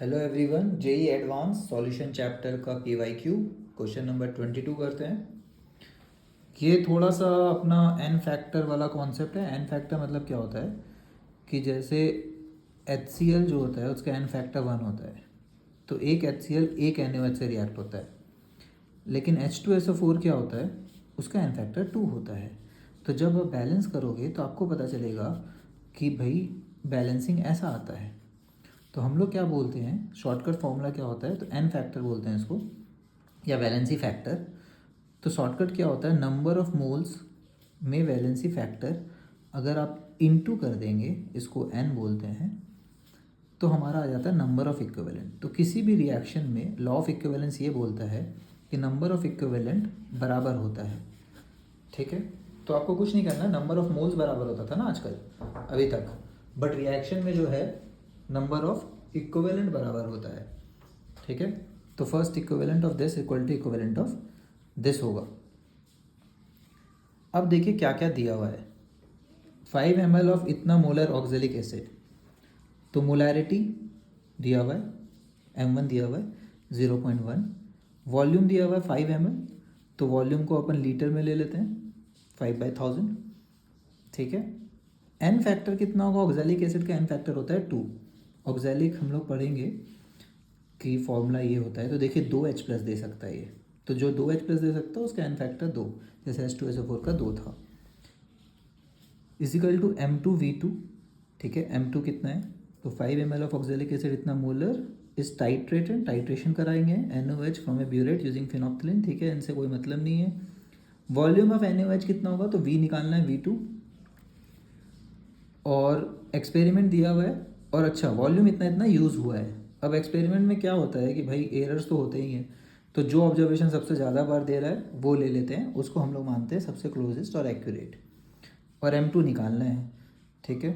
Hello everyone, JEE Advanced solution chapter का KYQ question number 22 करते हैं। ये थोड़ा सा अपना एन फैक्टर वाला कॉन्सेप्ट है। एन फैक्टर मतलब क्या होता है कि जैसे HCl जो होता है उसका एन फैक्टर 1 होता है, तो एक HCl एक NaOH से रिएक्ट होता है। लेकिन H2SO4 क्या होता है, उसका एन फैक्टर 2 होता है। तो जब आप बैलेंस करोगे तो आपको पता चलेगा कि भाई बैलेंसिंग ऐसा आता है। तो हम लोग क्या बोलते हैं, शॉर्टकट फॉर्मूला क्या होता है, तो एन फैक्टर बोलते हैं इसको, या वैलेंसी फैक्टर। तो शॉर्टकट क्या होता है, नंबर ऑफ मोल्स में वैलेंसी फैक्टर अगर आप इनटू कर देंगे, इसको एन बोलते हैं, तो हमारा आ जाता है नंबर ऑफ इक्विवेलेंट। तो किसी भी रिएक्शन में लॉ ऑफ इक्विवेलेंस ये बोलता है कि नंबर ऑफ इक्विवेलेंट बराबर होता है। ठीक है, तो आपको कुछ नहीं करना, नंबर ऑफ मोल्स बराबर होता था ना आजकल अभी तक, बट रिएक्शन में जो है नंबर ऑफ इक्विवेलेंट बराबर होता है। ठीक है, तो first equivalent of this equal to equivalent of this होगा। अब देखिए क्या क्या दिया हुआ है। 5 ml ऑफ इतना मोलर ऑक्जेलिक एसिड, तो मोलैरिटी दिया हुआ है, M1 दिया हुआ है 0.1, वॉल्यूम दिया हुआ है 5 ml, तो वॉल्यूम को अपन लीटर में ले लेते हैं 5/1000। ठीक है, एन फैक्टर कितना होगा, ऑक्जेलिक एसिड का एन फैक्टर होता है 2। ऑक्जेलिक हम लोग पढ़ेंगे कि फॉर्मूला ये होता है, तो देखिए 2H+ दे सकता है ये, तो जो 2H+ दे सकता है उसका एन फैक्टर 2, जैसे H2SO4 का 2 था, इजिकल टू M2V2। ठीक है, M2 कितना है, तो 5 ml ऑफ ऑक्जेलिक एसिड इतना मोलर इस टाइट्रेटेड, टाइट्रेशन कराएंगे NaOH from A burette using phenolphthalein. ठीक है, इनसे कोई मतलब नहीं है। वॉल्यूम ऑफ NaOH कितना होगा, तो V निकालना है, V2, और एक्सपेरिमेंट दिया हुआ है, और अच्छा वॉल्यूम इतना इतना यूज़ हुआ है। अब एक्सपेरिमेंट में क्या होता है कि भाई एरर्स तो होते ही हैं, तो जो ऑब्जर्वेशन सबसे ज़्यादा बार दे रहा है वो ले लेते हैं, उसको हम लोग मानते हैं सबसे क्लोजेस्ट और एक्यूरेट, और M2 निकालना है। ठीक है,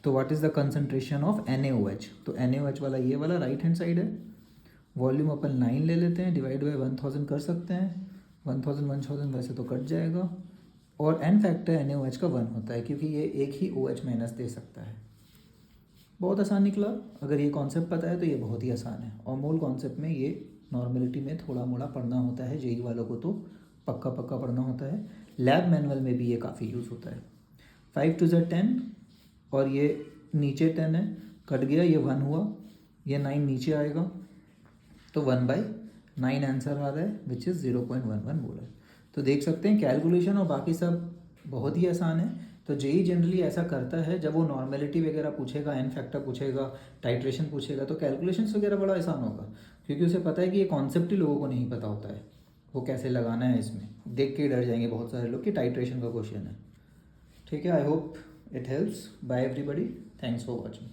तो what is the concentration of NaOH, तो NaOH वाला ये वाला राइट हैंड साइड है। वॉल्यूम अपन 9 ले लेते हैं, डिवाइड बाई 1000 कर सकते हैं, 1000 वैसे तो कट जाएगा, और एन फैक्टर NaOH का 1 होता है, क्योंकि ये एक ही OH माइनस दे सकता है। बहुत आसान निकला। अगर ये कॉन्सेप्ट पता है तो ये बहुत ही आसान है, और मूल कॉन्सेप्ट में ये नॉर्मलिटी में थोड़ा मोड़ा पढ़ना होता है, जेई वालों को तो पक्का पक्का पढ़ना होता है। लैब मैनुअल में भी ये काफ़ी यूज़ होता है। 5 2 10, और ये नीचे 10 है, कट गया, ये 1 हुआ, ये 9 नीचे आएगा, तो 1/9 आंसर आ रहा है, विच इज़ 0.11 मोलर। तो देख सकते हैं कैलकुलेशन और बाकी सब बहुत ही आसान है। तो जेई जनरली ऐसा करता है, जब वो नॉर्मेलिटी वगैरह पूछेगा, एन फैक्टर पूछेगा, टाइट्रेशन पूछेगा, तो कैलकुलेशंस वगैरह बड़ा आसान होगा, क्योंकि उसे पता है कि ये कॉन्सेप्ट ही लोगों को नहीं पता होता है, वो कैसे लगाना है। इसमें देख के डर जाएंगे बहुत सारे लोग कि टाइट्रेशन का क्वेश्चन है। ठीक है, I hope it helps. Bye everybody, thanks for watching.